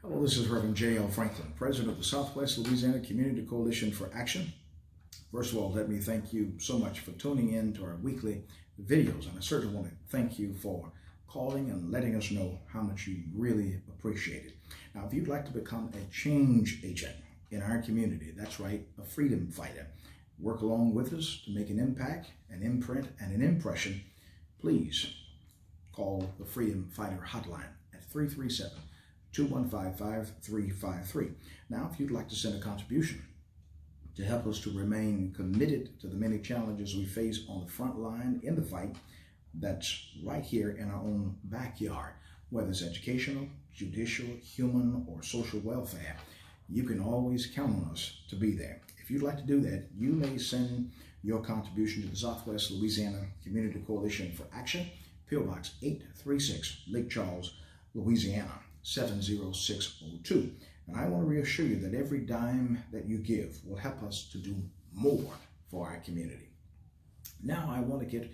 Hello, this is Reverend J.L. Franklin, President of the Southwest Louisiana Community Coalition for Action. First of all, let me thank you so much for tuning in to our weekly videos, and I certainly want to thank you for calling and letting us know how much you really appreciate it. Now, if you'd like to become a change agent in our community, that's right, a freedom fighter, work along with us to make an impact, an imprint, and an impression, please call the Freedom Fighter Hotline at 337-215-5353. Now, if you'd like to send a contribution to help us to remain committed to the many challenges we face on the front line in the fight, that's right here in our own backyard, whether it's educational, judicial, human, or social welfare, you can always count on us to be there. If you'd like to do that, you may send your contribution to the Southwest Louisiana Community Coalition for Action, P.O. Box 836, Lake Charles, Louisiana, 70602. And I want to reassure you that every dime that you give will help us to do more for our community. Now I want to get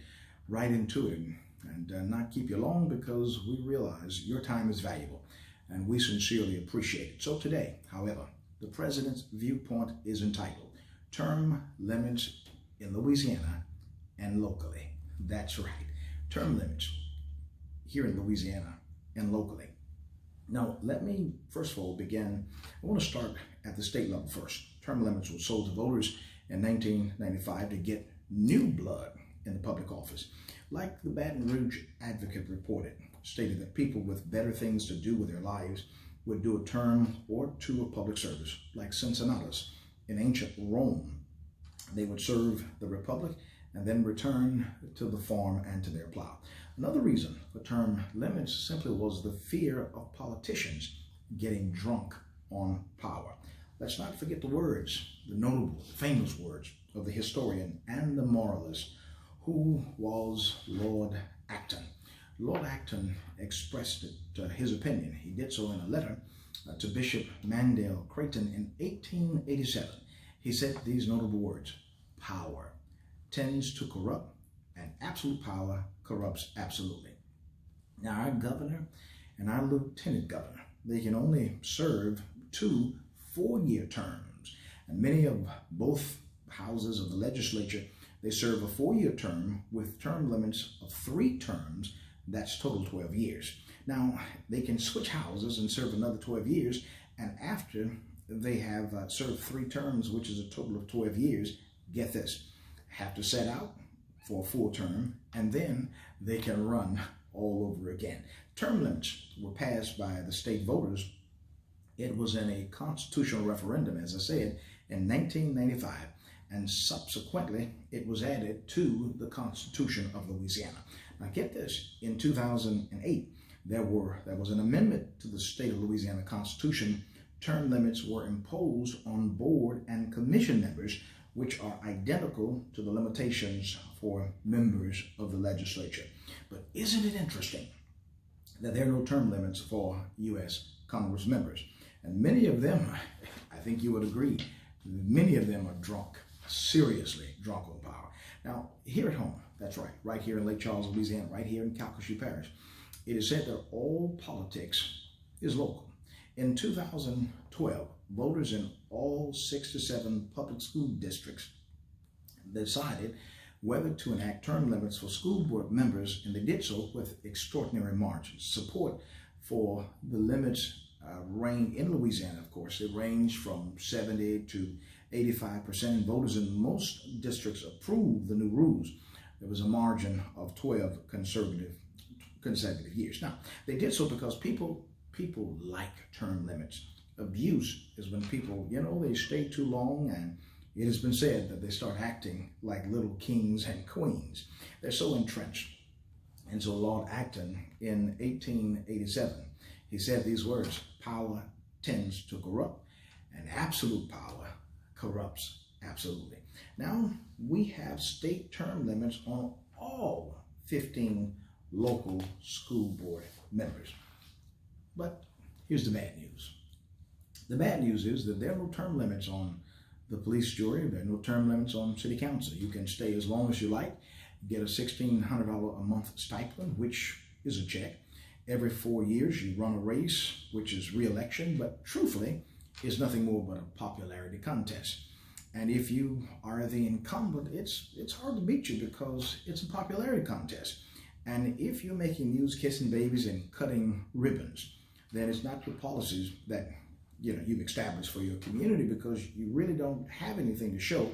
right into it and not keep you long, because we realize your time is valuable and we sincerely appreciate it. So today, however, the President's viewpoint is entitled Term Limits in Louisiana and Locally. That's right, term limits here in Louisiana and locally. Now, let me first of all begin. I want to start at the state level first. Term limits were sold to voters in 1995 to get new blood in the public office. Like the Baton Rouge Advocate reported, stated that people with better things to do with their lives would do a term or two of public service, like Cincinnatus in ancient Rome. They would serve the republic and then return to the farm and to their plow. Another reason for term limits simply was the fear of politicians getting drunk on power. Let's not forget the words, the notable, famous words of the historian and the moralist, who was Lord Acton. Lord Acton expressed his opinion. He did so in a letter to Bishop Mandel Creighton in 1887. He said these notable words: power tends to corrupt, and absolute power corrupts absolutely. Now, our governor and our lieutenant governor, they can only serve 2 4-year terms. And many of both houses of the legislature, they serve a 4-year term with term limits of 3 terms. That's total 12 years. Now, they can switch houses and serve another 12 years. And after they have served 3 terms, which is a total of 12 years, get this, have to set out for a full term, and then they can run all over again. Term limits were passed by the state voters. It was in a constitutional referendum, as I said, in 1995, and subsequently it was added to the Constitution of Louisiana. Now get this, in 2008, there was an amendment to the state of Louisiana Constitution. Term limits were imposed on board and commission members, which are identical to the limitations for members of the legislature. But isn't it interesting that there are no term limits for U.S. Congress members? And many of them, I think you would agree, many of them are drunk, seriously drunk on power. Now, here at home, that's right here in Lake Charles, Louisiana, right here in Calcasieu Parish, it is said that all politics is local. In 2012, voters in all 67 public school districts decided whether to enact term limits for school board members, and they did so with extraordinary margins. Support for the limits range in Louisiana, of course. It ranged from 70 to 85%. Voters in most districts approved the new rules. There was a margin of 12 consecutive years. Now, they did so because people like term limits. Abuse is when people, they stay too long, and it has been said that they start acting like little kings and queens. They're so entrenched. And so Lord Acton in 1887, he said these words: power tends to corrupt, and absolute power corrupts absolutely. Now, we have state term limits on all 15 local school board members. But here's the bad news. The bad news is that there are no term limits on the police jury. There are no term limits on city council. You can stay as long as you like, get a $1,600 a month stipend, which is a check, Every 4 years you run a race, which is re-election, but truthfully, it's nothing more but a popularity contest. And if you are the incumbent, it's hard to beat you because it's a popularity contest. And if you're making news, kissing babies, and cutting ribbons, then it's not your policies that you've established for your community, because you really don't have anything to show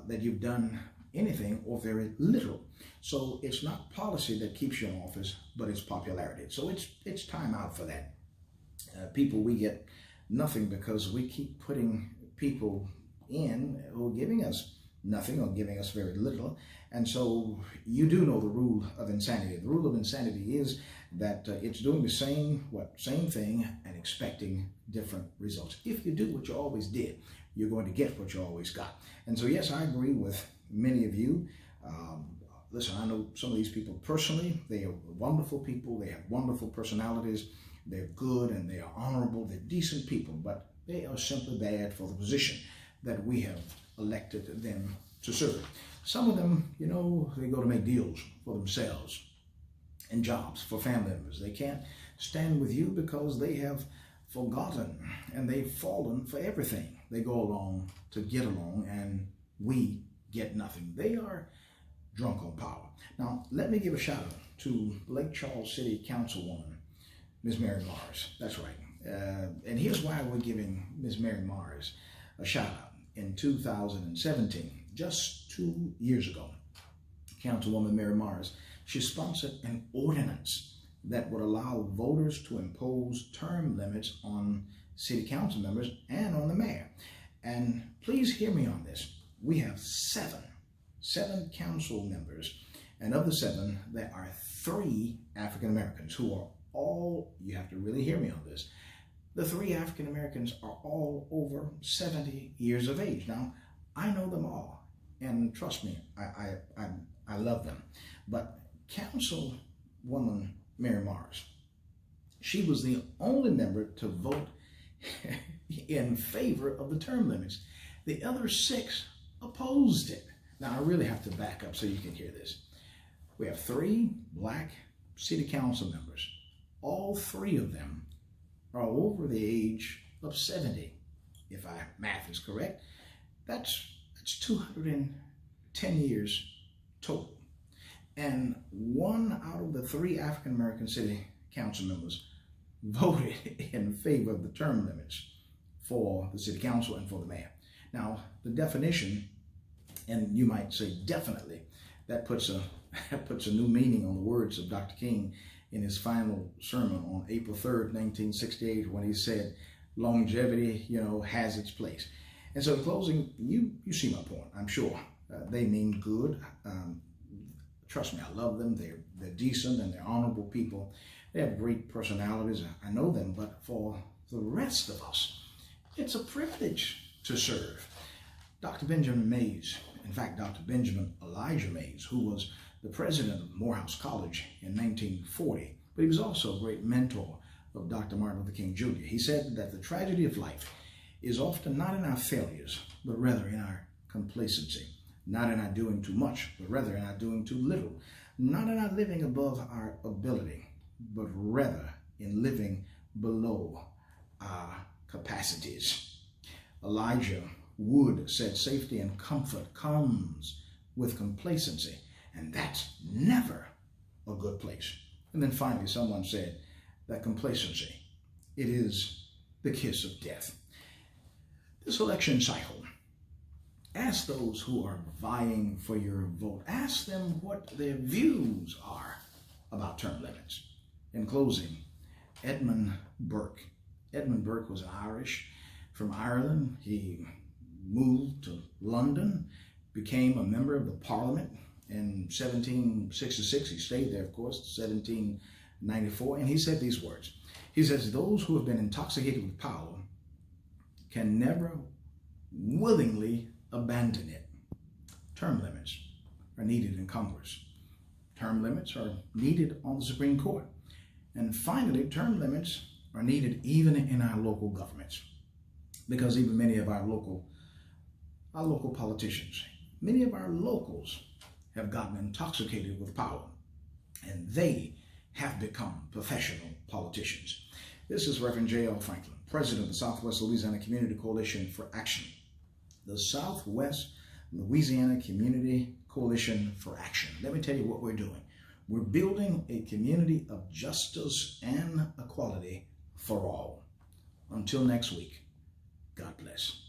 that you've done anything or very little. So it's not policy that keeps you in office, but it's popularity. So it's time out for that. People, we get nothing because we keep putting people in who are giving us nothing or giving us very little. And so you do know the rule of insanity. The rule of insanity is that it's doing the same thing and expecting different results. If you do what you always did, you're going to get what you always got. And so yes, I agree with many of you. Listen, I know some of these people personally. They are wonderful people. They have wonderful personalities. They're good and they are honorable. They're decent people, but they are simply bad for the position that we have elected them to serve. Some of them, they go to make deals for themselves and jobs for family members. They can't stand with you because they have forgotten and they've fallen for everything. They go along to get along, and we get nothing. They are drunk on power. Now, let me give a shout out to Lake Charles City Councilwoman, Ms. Mary Mars. That's right. And here's why we're giving Ms. Mary Mars a shout out. In 2017, just 2 years ago, Councilwoman Mary Mars, she sponsored an ordinance that would allow voters to impose term limits on city council members and on the mayor. And please hear me on this. We have seven council members, and of the 7, there are 3 African Americans who are all, you have to really hear me on this, the 3 African Americans are all over 70 years of age. Now, I know them all, and trust me, I love them. But Councilwoman Mary Mars, she was the only member to vote in favor of the term limits. The other 6 opposed it. Now, I really have to back up so you can hear this. We have 3 black city council members. All 3 of them are over the age of 70. If my math is correct, that's 210 years total. And 1 out of the 3 African American city council members voted in favor of the term limits for the city council and for the mayor. Now, the definition, and you might say definitely, that puts a new meaning on the words of Dr. King in his final sermon on April 3rd, 1968, when he said, longevity, has its place. And so in closing, you see my point, I'm sure. They mean good. Trust me, I love them. They're decent and they're honorable people. They have great personalities. I know them, but for the rest of us, it's a privilege to serve. Dr. Benjamin Mays, in fact, Dr. Benjamin Elijah Mays, who was the president of Morehouse College in 1940, but he was also a great mentor of Dr. Martin Luther King Jr. He said that the tragedy of life is often not in our failures, but rather in our complacency. Not in our doing too much, but rather in our doing too little. Not in our living above our ability, but rather in living below our capacities. Elijah Wood said safety and comfort comes with complacency, and that's never a good place. And then finally, someone said that complacency, it is the kiss of death. This election cycle, ask those who are vying for your vote, ask them what their views are about term limits. In closing, Edmund Burke. Edmund Burke was Irish from Ireland. He moved to London, became a member of the Parliament in 1766. He stayed there, of course, 1794. And he said these words. He says, those who have been intoxicated with power can never willingly abandon it. Term limits are needed in Congress. Term limits are needed on the Supreme Court. And finally, term limits are needed even in our local governments, because even many of our local politicians, many of our locals have gotten intoxicated with power, and they have become professional politicians. This is Reverend J.L. Franklin, President of the Southwest Louisiana Community Coalition for Action. The Southwest Louisiana Community Coalition for Action. Let me tell you what we're doing. We're building a community of justice and equality for all. Until next week, God bless.